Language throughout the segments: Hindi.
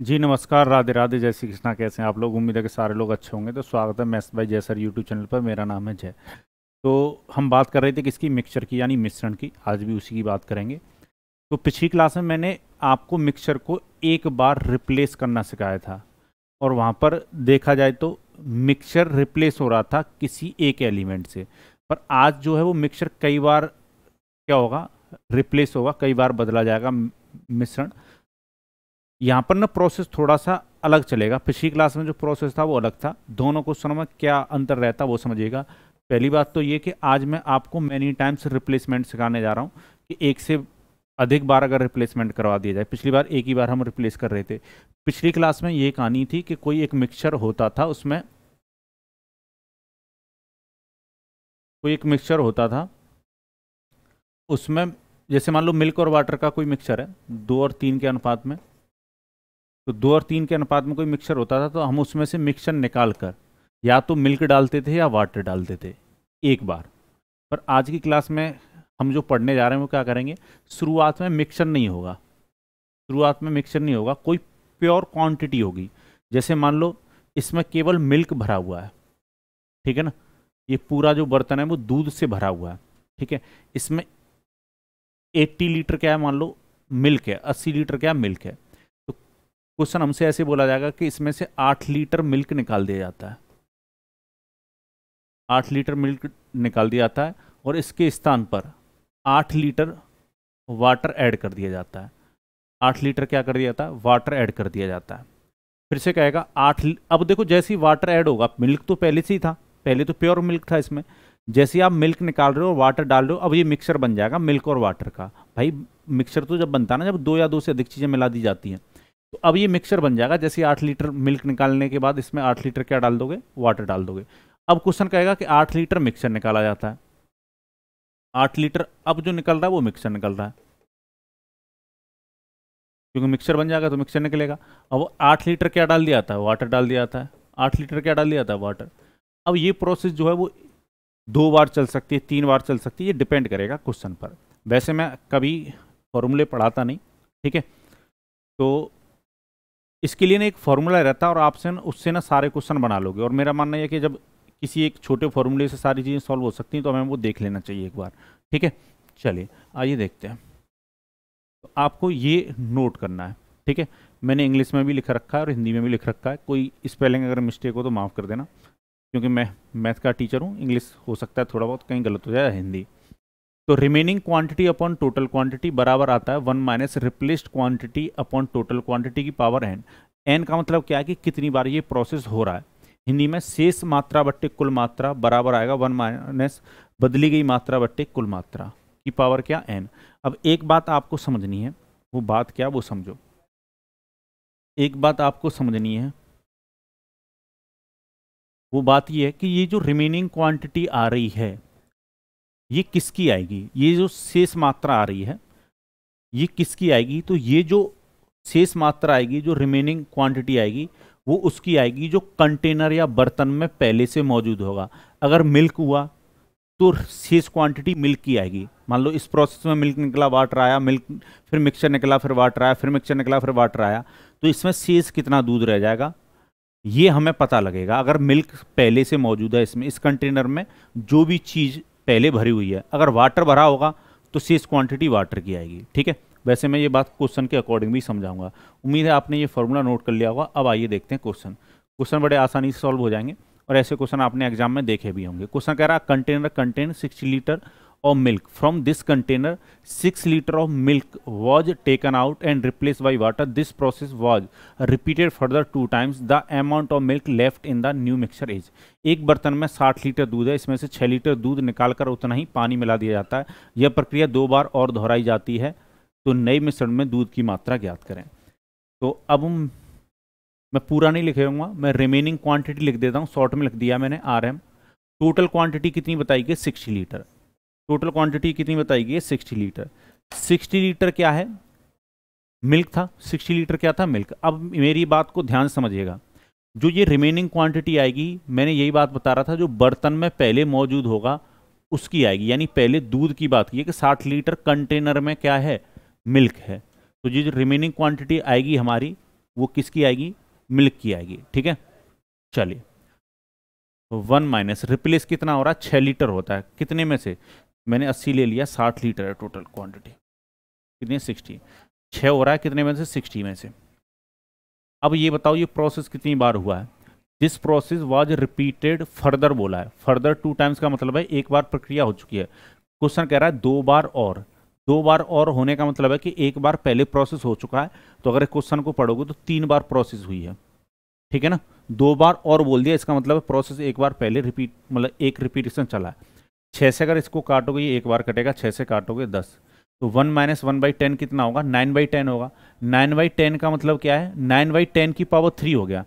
जी नमस्कार, राधे राधे, जय श्री कृष्णा। कैसे हैं आप लोग? उम्मीद है कि सारे लोग अच्छे होंगे। तो स्वागत है मैथ्स बाय जय सर यूट्यूब चैनल पर। मेरा नाम है जय। तो हम बात कर रहे थे किसकी? मिक्सचर की, यानी मिश्रण की। आज भी उसी की बात करेंगे। तो पिछली क्लास में मैंने आपको मिक्सचर को एक बार रिप्लेस करना सिखाया था, और वहाँ पर देखा जाए तो मिक्सचर रिप्लेस हो रहा था किसी एक एलिमेंट से। पर आज जो है वो मिक्सचर कई बार क्या होगा, रिप्लेस होगा, कई बार बदला जाएगा मिश्रण। यहाँ पर ना प्रोसेस थोड़ा सा अलग चलेगा। पिछली क्लास में जो प्रोसेस था वो अलग था। दोनों क्वेश्चनों में क्या अंतर रहता वो समझिएगा। पहली बात तो ये कि आज मैं आपको मैनी टाइम्स रिप्लेसमेंट सिखाने जा रहा हूँ कि एक से अधिक बार अगर रिप्लेसमेंट करवा दिया जाए। पिछली बार एक ही बार हम रिप्लेस कर रहे थे। पिछली क्लास में ये कहानी थी कि कोई एक मिक्सचर होता था, उसमें कोई एक मिक्सचर होता था, उसमें जैसे मान लो मिल्क और वाटर का कोई मिक्सचर है 2 और 3 के अनुपात में। तो 2 और 3 के अनुपात में कोई मिक्सचर होता था, तो हम उसमें से मिक्सचर निकाल कर या तो मिल्क डालते थे या वाटर डालते थे एक बार। पर आज की क्लास में हम जो पढ़ने जा रहे हैं वो क्या करेंगे, शुरुआत में मिक्सचर नहीं होगा। शुरुआत में मिक्सचर नहीं होगा, कोई प्योर क्वांटिटी होगी। जैसे मान लो इसमें केवल मिल्क भरा हुआ है, ठीक है ना। ये पूरा जो बर्तन है वो दूध से भरा हुआ है, ठीक है। इसमें 80 लीटर क्या है, मान लो मिल्क है, 80 लीटर क्या मिल्क है। तो क्वेश्चन हमसे ऐसे बोला जाएगा कि इसमें से 8 लीटर मिल्क निकाल दिया जाता है। 8 लीटर मिल्क निकाल दिया जाता है और इसके स्थान पर 8 लीटर वाटर ऐड कर दिया जाता है। 8 लीटर क्या कर दिया जाता है, वाटर ऐड कर दिया जाता है। फिर से कहेगा अब देखो जैसे ही वाटर ऐड होगा, मिल्क तो पहले से ही था, पहले तो प्योर मिल्क था इसमें। जैसे ही आप मिल्क निकाल रहे हो, वाटर डाल रहे हो, अब ये मिक्सचर बन जाएगा मिल्क और वाटर का। भाई मिक्सचर तो जब बनता है ना, जब दो या दो से अधिक चीज़ें मिला दी जाती हैं, तो अब ये मिक्सचर बन जाएगा। जैसे 8 लीटर मिल्क निकालने के बाद इसमें 8 लीटर क्या डाल दोगे, वाटर डाल दोगे। अब क्वेश्चन कहेगा कि 8 लीटर मिक्सचर निकाला जाता है। 8 लीटर अब जो निकल रहा है वो मिक्सचर निकल रहा है, क्योंकि मिक्सचर बन जाएगा तो मिक्सचर निकलेगा। अब 8 लीटर क्या डाल दिया था, वाटर डाल दिया था। 8 लीटर क्या डाल दिया था, वाटर। अब ये प्रोसेस जो है वो 2 बार चल सकती है, 3 बार चल सकती है, ये डिपेंड करेगा क्वेश्चन पर। वैसे मैं कभी फॉर्मूले पढ़ाता नहीं, ठीक है। तो इसके लिए ना एक फॉर्मूला रहता है, और आपसे ना उससे ना सारे क्वेश्चन बना लोगे। और मेरा मानना है कि जब किसी एक छोटे फॉर्मूले से सारी चीज़ें सॉल्व हो सकती हैं, तो हमें वो देख लेना चाहिए एक बार, ठीक है। चलिए आइए देखते हैं। तो आपको ये नोट करना है, ठीक है। मैंने इंग्लिश में भी लिख रखा है और हिंदी में भी लिख रखा है। कोई स्पेलिंग अगर मिस्टेक हो तो माफ़ कर देना, क्योंकि मैं मैथ का टीचर हूँ। इंग्लिश हो सकता है थोड़ा बहुत कहीं गलत हो जाए, हिंदी। तो remaining quantity upon total quantity बराबर आता है 1 minus replaced quantity upon total quantity की पावर n। n का मतलब क्या है कि कितनी बार ये प्रोसेस हो रहा है। हिंदी में शेष मात्रा बट्टे कुल मात्रा बराबर आएगा 1 माइनस बदली गई मात्रा बट्टे कुल मात्रा की पावर क्या, n। अब एक बात आपको समझनी है, वो बात क्या, वो समझो। एक बात आपको समझनी है, वो बात ये है कि ये जो रिमेनिंग क्वांटिटी आ रही है, ये किसकी आएगी? ये जो शेष मात्रा आ रही है, ये किसकी आएगी? तो ये जो शेष मात्रा आएगी, जो रिमेनिंग क्वांटिटी आएगी, वो उसकी आएगी जो कंटेनर या बर्तन में पहले से मौजूद होगा। अगर मिल्क हुआ तो शेष क्वांटिटी मिल्क की आएगी। मान लो इस प्रोसेस में मिल्क निकला, वाटर आया, मिल्क फिर मिक्सचर निकला, फिर वाटर आया, फिर मिक्सचर निकला, फिर वाटर आया, तो इसमें शेष कितना दूध रह जाएगा, ये हमें पता लगेगा। अगर मिल्क पहले से मौजूद है इसमें, इस कंटेनर में जो भी चीज़ पहले भरी हुई है, अगर वाटर भरा होगा तो शेष क्वांटिटी वाटर की आएगी, ठीक है। वैसे मैं ये बात क्वेश्चन के अकॉर्डिंग भी समझाऊंगा। उम्मीद है आपने ये फॉर्मूला नोट कर लिया होगा। अब आइए देखते हैं क्वेश्चन। क्वेश्चन बड़े आसानी से सॉल्व हो जाएंगे, और ऐसे क्वेश्चन आपने एग्जाम में देखे भी होंगे। क्वेश्चन कह रहा है container contain 60 litre of milk. From this container, 6 liter of milk was taken out and replaced by water. This process was repeated further 2 times. The amount of milk left in the new mixture is। एक बर्तन में 60 लीटर दूध है, इसमें से 6 लीटर दूध निकालकर उतना ही पानी मिला दिया जाता है। यह प्रक्रिया 2 बार और दोहराई जाती है, तो नए मिश्रण में दूध की मात्रा ज्ञात करें। तो अब मैं पूरा नहीं लिखूंगा, मैं रिमेनिंग क्वांटिटी लिख देता हूँ, शॉर्ट में लिख दिया मैंने RM। टोटल क्वांटिटी कितनी बताई गई, 60 लीटर। टोटल क्वांटिटी कितनी बताई गई है, 60 लीटर। 60 लीटर क्या है, मिल्क था। 60 लीटर क्या था, मिल्क। अब मेरी बात को ध्यान से समझिएगा। जो ये रिमेनिंग क्वांटिटी आएगी, मैंने यही बात बता रहा था, जो बर्तन में पहले मौजूद होगा उसकी आएगी। यानी पहले दूध की बात की है कि 60 लीटर कंटेनर में क्या है, मिल्क है। तो ये जो रिमेनिंग क्वांटिटी आएगी हमारी, वो किसकी आएगी, मिल्क की आएगी। ठीक है, चलिए 1 माइनस रिप्लेस कितना हो रहा है, 6 लीटर होता है, कितने में से, मैंने 80 ले लिया, 60 लीटर है टोटल क्वांटिटी, कितनी 60, 6 हो रहा है कितने में से, 60 में से। अब ये बताओ ये प्रोसेस कितनी बार हुआ है, this process was repeated further बोला है, फर्दर 2 टाइम्स का मतलब है एक बार प्रक्रिया हो चुकी है। क्वेश्चन कह रहा है 2 बार और, 2 बार और होने का मतलब है कि एक बार पहले प्रोसेस हो चुका है, तो अगर क्वेश्चन को पढ़ोगे तो 3 बार प्रोसेस हुई है। ठीक है ना, 2 बार और बोल दिया, इसका मतलब है प्रोसेस एक बार पहले रिपीट, मतलब एक रिपीटेशन चला है। 6 से अगर इसको काटोगे ये एक बार कटेगा, 6 से काटोगे 10, तो 1 माइनस 1/10 कितना होगा, 9/10 होगा। 9/10 का मतलब क्या है, 9/10 की पावर 3 हो गया,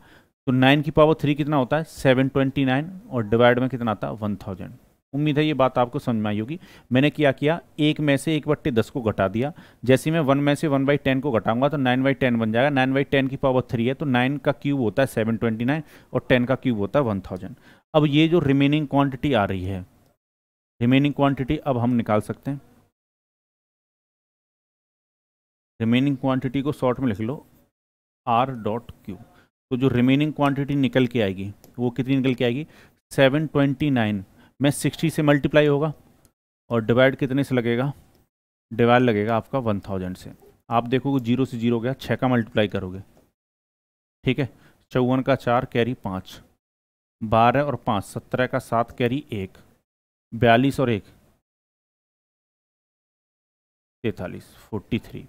तो 9 की पावर 3 कितना होता है, 729, और डिवाइड में कितना आता है, 1000। उम्मीद है ये बात आपको समझ में आई होगी। मैंने क्या किया, 1 में से 1/10 को घटा दिया, जैसे मैं 1 में से 1/10 को घटाऊंगा तो 9/10 बन जाएगा। 9/10 की पावर 3 है, तो 9 का क्यूब होता है 729 और 10 का क्यूब होता है 1000। अब ये जो रिमेनिंग क्वांटिटी आ रही है, रिमेनिंग क्वांटिटी अब हम निकाल सकते हैं। रिमेनिंग क्वांटिटी को शॉर्ट में लिख लो R.Q। तो जो रिमेनिंग क्वांटिटी निकल के आएगी वो कितनी निकल के आएगी, 729 में 60 से मल्टीप्लाई होगा, और डिवाइड कितने से लगेगा, डिवाइड लगेगा आपका 1000 से। आप देखोगे 0 से 0 गया, 6 का मल्टीप्लाई करोगे, ठीक है, 54 का 4 कैरी 5, 12 और 5 17 का 7 कैरी 1, 42 और 1 43 43,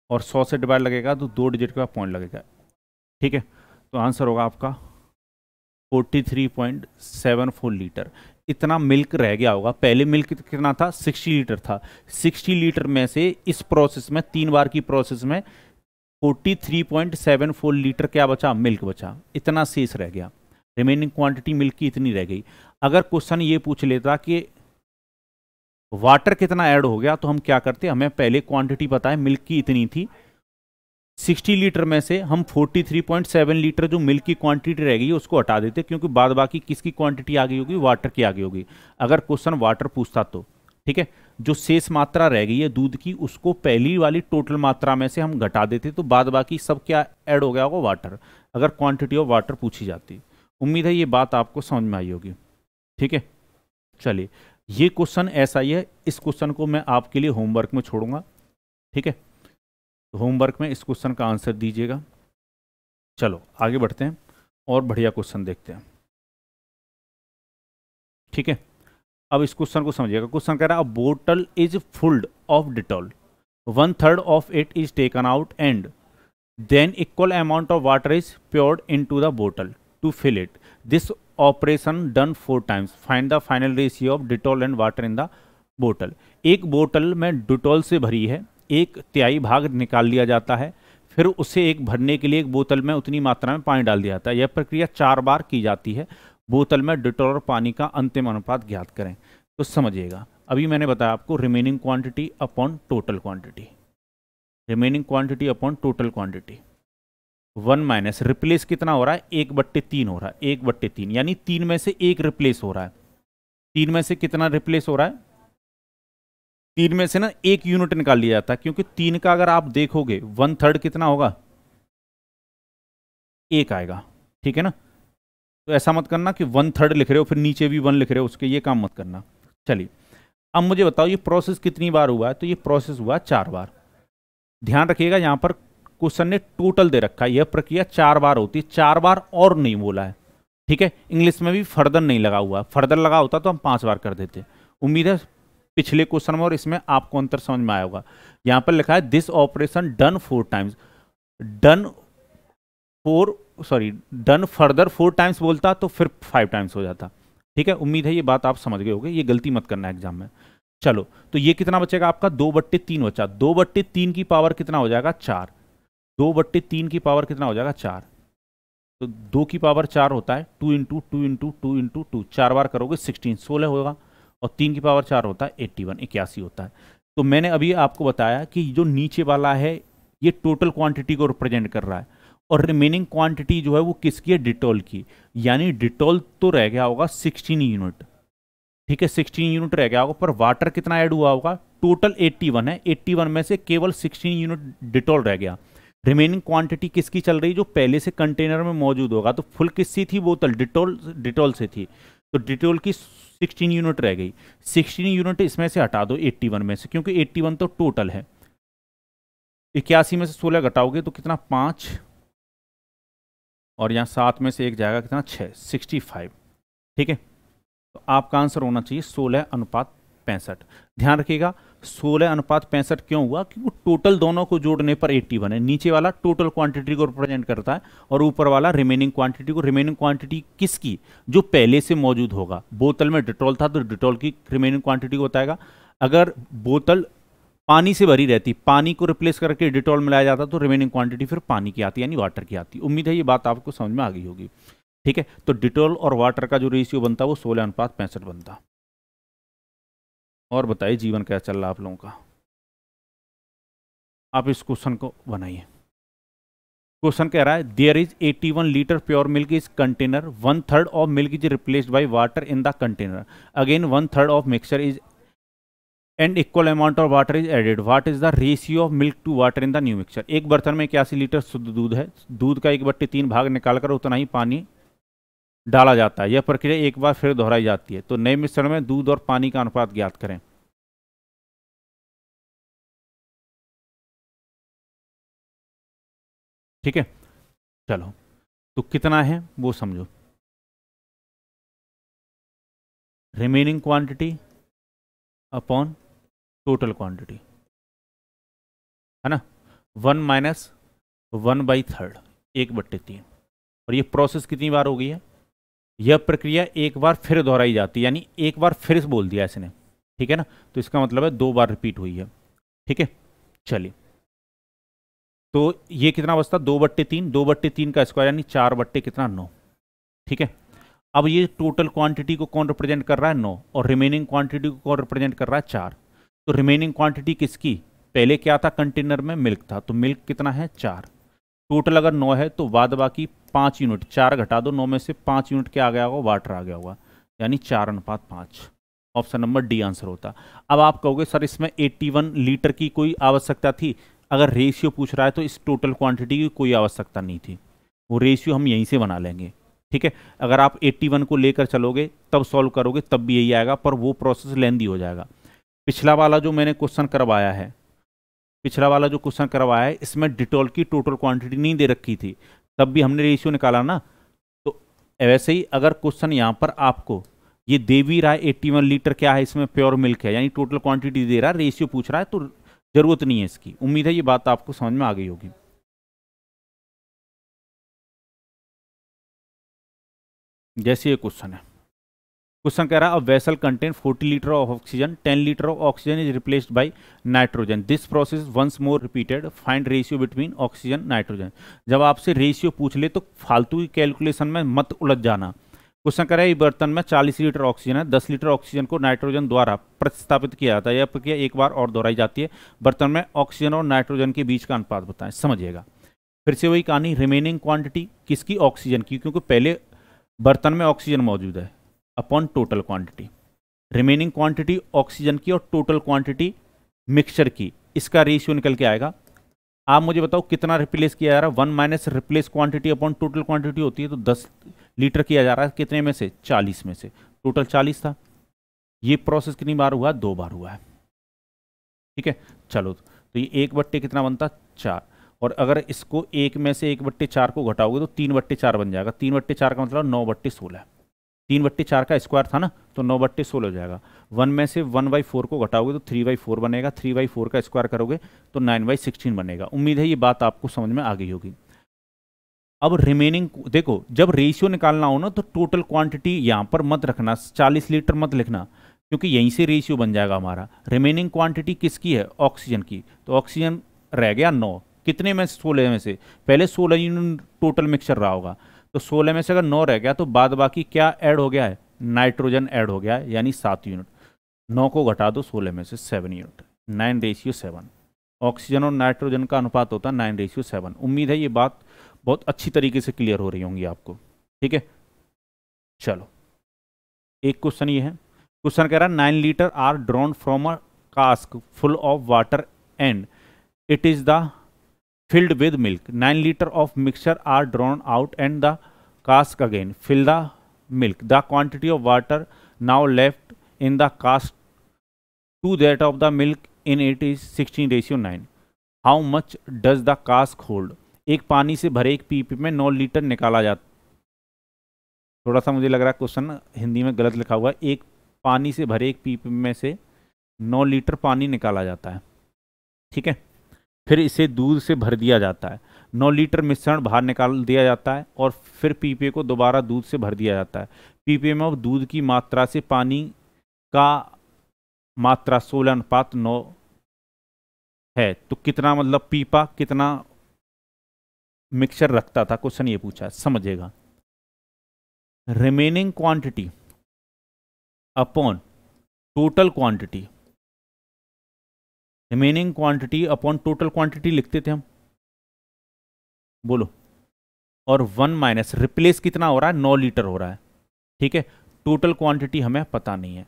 और 100 से डिवाइड लगेगा तो 2 डिजिट का पॉइंट लगेगा। ठीक है, तो आंसर होगा आपका 43.74 लीटर। इतना मिल्क रह गया होगा, पहले मिल्क कितना था, 60 लीटर था, 60 लीटर में से इस प्रोसेस में 3 बार की प्रोसेस में 43.74 लीटर क्या बचा, मिल्क बचा, इतना शेष रह गया। रिमेनिंग क्वांटिटी मिल्क की इतनी रह गई। अगर क्वेश्चन ये पूछ लेता कि वाटर कितना ऐड हो गया, तो हम क्या करते, हमें पहले क्वांटिटी पता है मिल्क की इतनी थी, 60 लीटर में से हम 43.7 लीटर जो मिल्क की क्वांटिटी रह गई उसको हटा देते, क्योंकि बाद बाकी किसकी क्वांटिटी आ गई होगी, वाटर की आ गई होगी, अगर क्वेश्चन वाटर पूछता तो। ठीक है, जो शेष मात्रा रह गई है दूध की, उसको पहली वाली टोटल मात्रा में से हम घटा देते, तो बाद बाकी सब क्या ऐड हो गया होगा, वाटर, अगर क्वांटिटी ऑफ वाटर पूछी जाती। उम्मीद है ये बात आपको समझ में आई होगी। ठीक है, चलिए ये क्वेश्चन ऐसा ही है, इस क्वेश्चन को मैं आपके लिए होमवर्क में छोड़ूंगा। ठीक है, होमवर्क में इस क्वेश्चन का आंसर दीजिएगा। चलो आगे बढ़ते हैं और बढ़िया क्वेश्चन देखते हैं। ठीक है, अब इस क्वेश्चन को समझिएगा। क्वेश्चन कह रहा है अ बोतल is fulled of Dettol, 1/3 of it is taken out and then equal amount of water is poured into the बोतल to fill it. This operation done 4 times, find the final ratio of Dettol and water in the बोतल। एक बोतल में डिटॉल से भरी है, 1/3 भाग निकाल लिया जाता है, फिर उसे एक भरने के लिए एक बोतल में उतनी मात्रा में पानी डाल दिया जाता है। यह प्रक्रिया 4 बार की जाती है। बोतल में डिटॉल और पानी का अंतिम अनुपात ज्ञात करें। तो समझिएगा, अभी मैंने बताया आपको remaining quantity upon total quantity, remaining quantity upon total quantity. 1 minus replace कितना हो रहा है, 1/3 हो रहा है, 1/3 यानी 3 में से 1 रिप्लेस हो रहा है। 3 में से कितना रिप्लेस हो रहा है, 3 में से ना 1 यूनिट निकाल लिया जाता है, क्योंकि 3 का अगर आप देखोगे 1/3 कितना होगा, 1 आएगा। ठीक है ना, तो ऐसा मत करना कि 1/3 लिख रहे हो फिर नीचे भी 1 लिख रहे हो, उसके ये काम मत करना। चलिए अब मुझे बताओ ये प्रोसेस कितनी बार हुआ है, तो ये प्रोसेस हुआ 4 बार। ध्यान रखिएगा यहां पर क्वेश्चन ने टोटल दे रखा है, यह प्रक्रिया 4 बार होती है, 4 बार और नहीं बोला है। ठीक है, इंग्लिश में भी फर्दर नहीं लगा हुआ, फर्दर लगा होता तो हम 5 बार कर देते। उम्मीद है पिछले क्वेश्चन में और इसमें आपको अंतर समझ में आया होगा। यहां पर लिखा है this operation done 4 times, done further 4 times बोलता तो फिर 5 टाइम्स हो जाता। ठीक है, उम्मीद है ये बात आप समझ गए होंगे, ये गलती मत करना एग्जाम में। चलो तो ये कितना बचेगा आपका, 2/3 बचा, 2/3 की पावर कितना हो जाएगा, 4, 2/3 की पावर कितना हो जाएगा, 4, तो 2 की पावर 4 होता है 2 इंटू 2 इंटू 2 इंटू 2, 4 बार करोगे 16 16 होगा, और 3 की पावर 4 होता है 81 81 होता है। तो मैंने अभी आपको बताया कि जो नीचे वाला है ये टोटल क्वांटिटी को रिप्रेजेंट कर रहा है, और रिमेनिंग क्वांटिटी जो है वो किसकी है, डिटॉल की, यानी डिटॉल तो रह गया होगा 16 यूनिट। ठीक है, 16 यूनिट रह गया होगा, पर वाटर कितना ऐड हुआ होगा, टोटल 81 है, 81 में से केवल 16 यूनिट डिटॉल रह गया। रिमेनिंग क्वांटिटी किसकी चल रही, जो पहले से कंटेनर में मौजूद होगा। तो फुल किससी थी बोतल, डिटॉल से थी, तो डिटॉल की 16 यूनिट रह गई। 16 यूनिट इसमें से हटा दो 81 में से, क्योंकि 81 तो टोटल है। 81 में से 16 घटाओगे तो कितना, 5, और यहाँ 7 में से एक जाएगा कितना, 6, 65। ठीक है, तो आपका आंसर होना चाहिए 16:65। ध्यान रखिएगा 16:65 क्यों हुआ, क्योंकि टोटल दोनों को जोड़ने पर 81 है। नीचे वाला टोटल क्वांटिटी को रिप्रेजेंट करता है और ऊपर वाला रिमेनिंग क्वांटिटी को। रिमेनिंग क्वांटिटी किसकी, जो पहले से मौजूद होगा। बोतल में डिटॉल था तो डिटॉल की रिमेनिंग क्वांटिटी को बताएगा। अगर बोतल पानी से भरी रहती, पानी को रिप्लेस करके डिटॉल मिलाया जाता, तो रिमेनिंग क्वांटिटी फिर पानी की आती, यानी वाटर की आती। उम्मीद है ये बात आपको समझ में आ गई होगी। ठीक है, तो डिटॉल और वाटर का जो रेशियो बनता है वो 16:65 बनता। और बताइए जीवन क्या चल रहा है आप लोगों का। आप इस क्वेश्चन को बनाइए। क्वेश्चन कह रहा है there is 81 litre pure milk is container, 1/3 of milk is replaced by water in the container, again 1/3 of mixture is and equal amount of water is added, what is the ratio of milk to water in the new mixture. एक बर्तन में 81 लीटर शुद्ध दूध है, दूध का 1/3 भाग निकालकर उतना ही पानी डाला जाता है। यह प्रक्रिया एक बार फिर दोहराई जाती है, तो नए मिश्रण में दूध और पानी का अनुपात ज्ञात करें। ठीक है, चलो तो कितना है वो समझो। Remaining quantity upon total quantity, है ना, 1 माइनस 1/3, 1/3। और ये प्रोसेस कितनी बार हो गई है, यह प्रक्रिया एक बार फिर दोहराई जाती है, यानी एक बार फिर से बोल दिया इसने। ठीक है ना, तो इसका मतलब है 2 बार रिपीट हुई है। ठीक है, चलिए तो ये कितना बचता, 2/3, 2/3 का स्क्वायर यानी 4 कितना, 9। ठीक है, अब ये टोटल क्वांटिटी को कौन रिप्रेजेंट कर रहा है, 9, और रिमेनिंग क्वांटिटी को कौन रिप्रेजेंट कर रहा है, 4। तो रिमेनिंग क्वांटिटी किसकी, पहले क्या था कंटेनर में, मिल्क था, तो मिल्क कितना है, 4। टोटल अगर 9 है तो बाद बाकी 5 यूनिट, 4 घटा दो 9 में से, 5 यूनिट क्या आ गया होगा, वाटर आ गया होगा, यानी 4:5। ऑप्शन नंबर डी आंसर होता। अब आप कहोगे सर इसमें 81 लीटर की कोई आवश्यकता थी। अगर रेशियो पूछ रहा है तो इस टोटल क्वांटिटी की कोई आवश्यकता नहीं थी, वो रेशियो हम यहीं से बना लेंगे। ठीक है, अगर आप 81 को लेकर चलोगे तब सॉल्व करोगे तब भी यही आएगा, पर वो प्रोसेस लेंदी हो जाएगा। पिछला वाला जो मैंने क्वेश्चन करवाया है, पिछला वाला जो क्वेश्चन करवाया है, इसमें डिटॉल की टोटल क्वांटिटी नहीं दे रखी थी, तब भी हमने रेशियो निकाला ना। तो वैसे ही अगर क्वेश्चन यहाँ पर आपको ये दे भी रहा है 81 लीटर क्या है, इसमें प्योर मिल्क है, यानी टोटल क्वांटिटी दे रहा है, रेशियो पूछ रहा है, तो जरूरत नहीं है इसकी। उम्मीद है ये बात आपको समझ में आ गई होगी। जैसे ये क्वेश्चन है, क्वेश्चन कह रहा है a vessel contain 40 litre of oxygen, 10 litre of oxygen is replaced by nitrogen, this process once more repeated, find ratio between oxygen nitrogen. जब आपसे रेशियो पूछ ले तो फालतू की कैलकुलेशन में मत उलझ जाना। क्वेश्चन कह रहा है बर्तन में 40 लीटर ऑक्सीजन है, 10 लीटर ऑक्सीजन को नाइट्रोजन द्वारा प्रतिस्थापित किया जाता है, यह प्रक्रिया एक बार और दोहराई जाती है, बर्तन में ऑक्सीजन और नाइट्रोजन के बीच का अनुपात बताएं। समझिएगा फिर से वही कहानी, रिमेनिंग क्वांटिटी किसकी, ऑक्सीजन की, क्योंकि पहले बर्तन में ऑक्सीजन मौजूद है, upon total quantity. Remaining quantity oxygen की और टोटल क्वांटिटी मिक्सचर की, इसका रेशियो निकल के आएगा। आप मुझे बताओ कितना रिप्लेस किया जा रहा है, 1 minus replace quantity upon total quantity होती है, तो 10 लीटर किया जा रहा है, कितने में से, 40 में से, टोटल 40 था। ये प्रोसेस कितनी बार हुआ, 2 बार हुआ है। ठीक है, चलो तो ये 1/, कितना बनता, 4। और अगर इसको 1 में से 1/4 को घटाओगे तो 3/4 बन जाएगा। 3/4 का मतलब 9/16, 3/4 का स्क्वायर था ना, तो 9/16 हो जाएगा। 1 में से 1/4 को घटाओगे तो 3/4 बनेगा, 3/4 का स्क्वायर करोगे तो 9/16 बनेगा। उम्मीद है ये बात आपको समझ में आ गई होगी। अब रिमेनिंग देखो, जब रेशियो निकालना हो ना तो टोटल क्वांटिटी यहाँ पर मत रखना, 40 लीटर मत लिखना, क्योंकि यहीं से रेशियो बन जाएगा हमारा। रिमेनिंग क्वांटिटी किसकी है, ऑक्सीजन की, तो ऑक्सीजन रह गया 9, कितने में, 16 में से, पहले 16 यूनिट टोटल मिक्सचर रहा होगा, तो 16 में से अगर 9 रह गया तो बाद बाकी क्या ऐड हो गया है, नाइट्रोजन ऐड हो गया है, यानी 7 यूनिट। 9 को घटा दो 16 में से, 7 यूनिट, 9:7। ऑक्सीजन और नाइट्रोजन का अनुपात होता है 9:7। उम्मीद है ये बात बहुत अच्छी तरीके से क्लियर हो रही होंगी आपको। ठीक है, चलो एक क्वेश्चन ये है, क्वेश्चन कह रहा है 9 litre are drawn from a cask full of water and it is the filled with milk. 9 liters of mixture are drawn out and the cask again. Fill the milk. The quantity of water now left in the cask to that of the milk in it is 16:9. How much does the cask hold? एक पानी से भरे एक पीपे में 9 लीटर निकाला जाता। थोड़ा सा मुझे लग रहा है क्वेश्चन हिंदी में गलत लिखा हुआ है। एक पानी से भरे एक पीपे में से 9 लीटर पानी निकाला जाता है, ठीक है। फिर इसे दूध से भर दिया जाता है। 9 लीटर मिश्रण बाहर निकाल दिया जाता है और फिर पीपे को दोबारा दूध से भर दिया जाता है। पीपे में अब दूध की मात्रा से पानी का मात्रा 16:9 है, तो कितना मतलब पीपा कितना मिक्सचर रखता था, क्वेश्चन ये पूछा है, समझिएगा। Remaining quantity upon total quantity, remaining quantity upon total quantity लिखते थे हम, बोलो। और 1 माइनस रिप्लेस कितना हो रहा है, 9 लीटर हो रहा है, ठीक है। टोटल क्वांटिटी हमें पता नहीं है,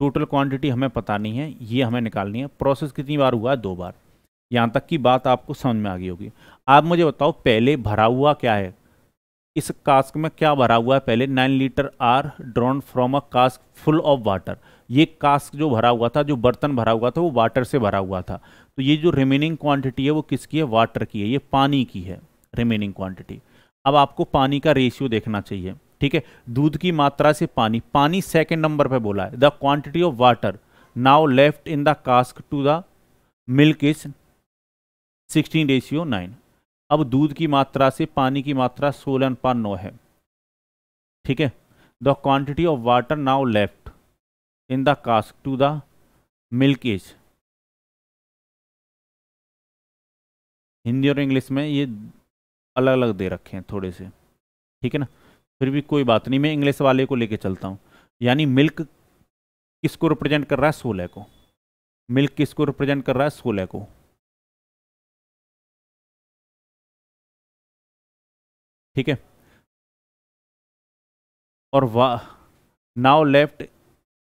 टोटल क्वांटिटी हमें पता नहीं है, ये हमें निकालनी है। प्रोसेस कितनी बार हुआ है, 2 बार। यहां तक की बात आपको समझ में आ गई होगी। आप मुझे बताओ पहले भरा हुआ क्या है, इस कास्क में क्या भरा हुआ है पहले। 9 litre are drawn from a cask full of water. ये कास्क जो भरा हुआ था, जो बर्तन भरा हुआ था, वो वाटर से भरा हुआ था। तो ये जो रिमेनिंग क्वांटिटी है वो किसकी है, वाटर की है, ये पानी की है रिमेनिंग क्वांटिटी। अब आपको पानी का रेशियो देखना चाहिए, ठीक है। दूध की मात्रा से पानी, पानी सेकेंड नंबर पे बोला है। The quantity of water now left in the cask to the milk is 16:9। अब दूध की मात्रा से पानी की मात्रा 16:9 है, ठीक है। The quantity of water now left in the cask to the milk is, Hindi और इंग्लिश में ये अलग अलग दे रखे हैं थोड़े से, ठीक है ना। फिर भी कोई बात नहीं, मैं इंग्लिश वाले को लेके चलता हूं। यानी मिल्क किसको रिप्रेजेंट कर रहा है, 16 को। मिल्क किसको रिप्रेजेंट कर रहा है, 16 को, ठीक है। और now left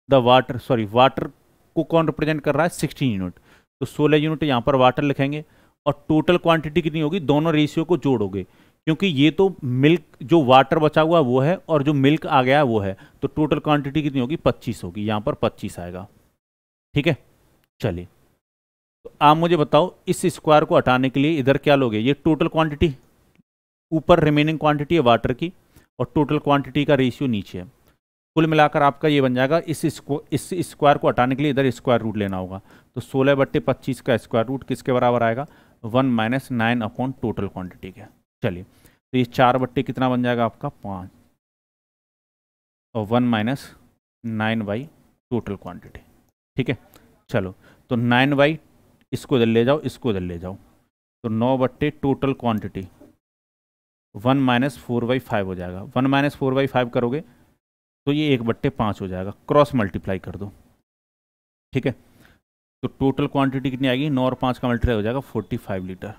the water, sorry water को कौन रिप्रेजेंट कर रहा है, 16 यूनिट। तो 16 यूनिट यहां पर वाटर लिखेंगे। और टोटल क्वांटिटी कितनी होगी, दोनों रेशियो को जोड़ोगे, क्योंकि ये तो मिल्क जो वाटर बचा हुआ वो है और जो मिल्क आ गया वो है। तो टोटल क्वांटिटी कितनी होगी, 25 होगी। यहां पर 25 आएगा, ठीक है। चलिए, तो आप मुझे बताओ इस स्क्वायर को हटाने के लिए इधर क्या लोगे, ये टोटल क्वांटिटी ऊपर रिमेनिंग क्वांटिटी है वाटर की, और टोटल क्वांटिटी का रेशियो नीचे है। कुल मिलाकर आपका ये बन जाएगा। इस स्क्वायर को हटाने के लिए इधर स्क्वायर रूट लेना होगा। तो 16/25 का स्क्वायर रूट किसके बराबर आएगा, 1 - 9 अपॉन टोटल क्वांटिटी के। चलिए, तो ये 4 कितना बन जाएगा आपका, 5, और 1 - 9 टोटल क्वांटिटी, ठीक है। चलो, तो 9 इसको इधर ले जाओ, इसको इधर ले जाओ, तो 9 टोटल क्वांटिटी 1 - 4/5 हो जाएगा। 1 - 4/5 करोगे तो ये 1/5 हो जाएगा। क्रॉस मल्टीप्लाई कर दो, ठीक है। तो टोटल क्वांटिटी कितनी आएगी, 9 और 5 का मल्टीप्लाई हो जाएगा 45 लीटर।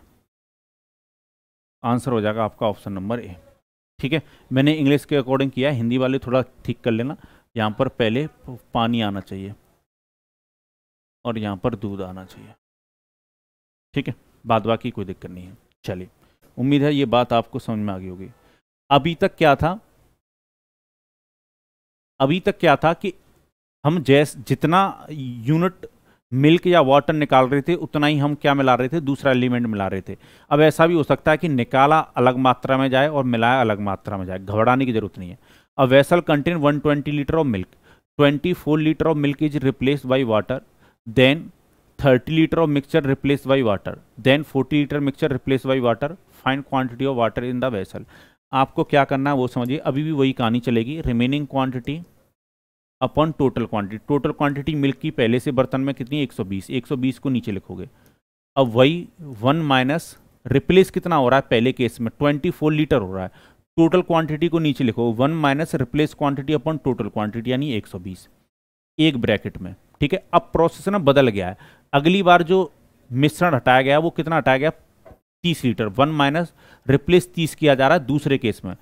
आंसर हो जाएगा आपका ऑप्शन नंबर ए, ठीक है। मैंने इंग्लिश के अकॉर्डिंग किया है, हिंदी वाले थोड़ा ठीक कर लेना। यहाँ पर पहले पानी आना चाहिए और यहाँ पर दूध आना चाहिए, ठीक है। बाद बाकी कोई दिक्कत नहीं है। चलिए, उम्मीद है ये बात आपको समझ में आ गई होगी। अभी तक क्या था कि हम जितना यूनिट मिल्क या वाटर निकाल रहे थे उतना ही हम क्या मिला रहे थे, दूसरा एलिमेंट मिला रहे थे। अब ऐसा भी हो सकता है कि निकाला अलग मात्रा में जाए और मिलाया अलग मात्रा में जाए, घबराने की जरूरत नहीं है। A vessel contain 120 litre of milk, 24 litre of milk is replaced by water, then 30 litre of mixture replaced by water, then 40 litre mixture replaced by water, find quantity of water in the vessel. आपको क्या करना है वो समझिए, अभी भी वही कहानी चलेगी। Remaining quantity upon total quantity. Total quantity milk की पहले से बर्तन में कितनी, 120, 120 को नीचे लिखोगे। अब वही 1 माइनस रिप्लेस कितना हो रहा है, पहले केस में 24 लीटर हो रहा है, टोटल क्वांटिटी को नीचे लिखो, 1 minus replace quantity upon total quantity यानी 120, एक ब्रैकेट में, ठीक है। अब प्रोसेस ना बदल गया है। अगली बार जो मिश्रण हटाया गया वो कितना हटाया गया, 30 लीटर। 1 माइनस रिप्लेस 30 किया जा रहा है दूसरे केस में,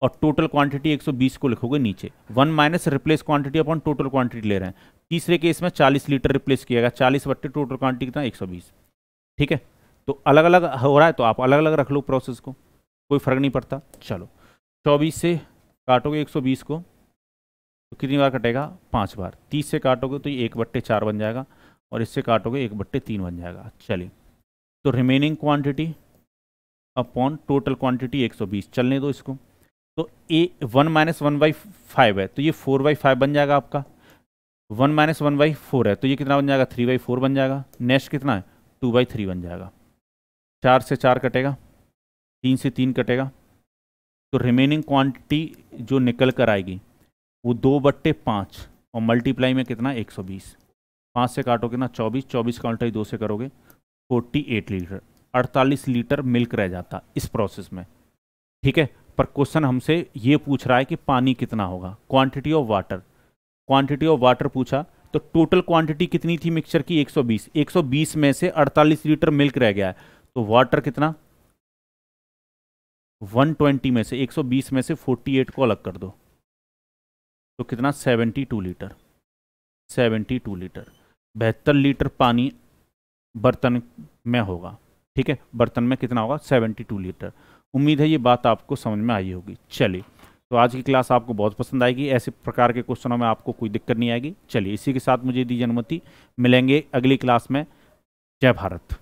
और टोटल क्वांटिटी 120 को लिखोगे नीचे। 1 minus replace quantity upon total quantity ले रहे हैं। तीसरे केस में 40 लीटर रिप्लेस किया गया, 40 बट्टे टोटल क्वांटिटी कितना, 120, ठीक है। तो अलग अलग हो रहा है तो आप अलग अलग रख लो प्रोसेस को, कोई फर्क नहीं पड़ता। चलो 24 से काटोगे 120 को तो कितनी बार कटेगा? 5 बार। 30 से काटोगे तो ये 1/4 बन जाएगा और इससे काटोगे 1/3 बन जाएगा। चलिए तो remaining quantity upon total quantity 120, चलने दो इसको। तो ए 1 - 1/5 है तो ये 4/5 बन जाएगा आपका। 1 - 1/4 है तो ये कितना बन जाएगा? 3/4 बन जाएगा। नेक्स्ट कितना है? 2/3 बन जाएगा। 4 से 4 कटेगा, 3 से 3 कटेगा, तो रिमेनिंग क्वांटिटी जो निकल कर आएगी वो 2/5 और मल्टीप्लाई में कितना? 120। 5 से काटोगे ना 24, 24 का उल्टा 2 से करोगे 48 लीटर, 48 लीटर मिल्क रह जाता इस प्रोसेस में। ठीक है, पर क्वेश्चन हमसे ये पूछ रहा है कि पानी कितना होगा, quantity of water. Quantity of water पूछा तो टोटल क्वांटिटी कितनी थी मिक्सचर की? 120। 120 में से 48 लीटर मिल्क रह गया है तो वाटर कितना? 120 में से 120 में से 48 को अलग कर दो तो कितना? 72 लीटर। 72 लीटर, 72 लीटर पानी बर्तन में होगा। ठीक है, बर्तन में कितना होगा? 72 लीटर। उम्मीद है ये बात आपको समझ में आई होगी। चलिए तो आज की क्लास आपको बहुत पसंद आएगी, ऐसे प्रकार के क्वेश्चनों में आपको कोई दिक्कत नहीं आएगी। चलिए इसी के साथ मुझे दीजिए अनुमति, मिलेंगे अगली क्लास में। जय भारत।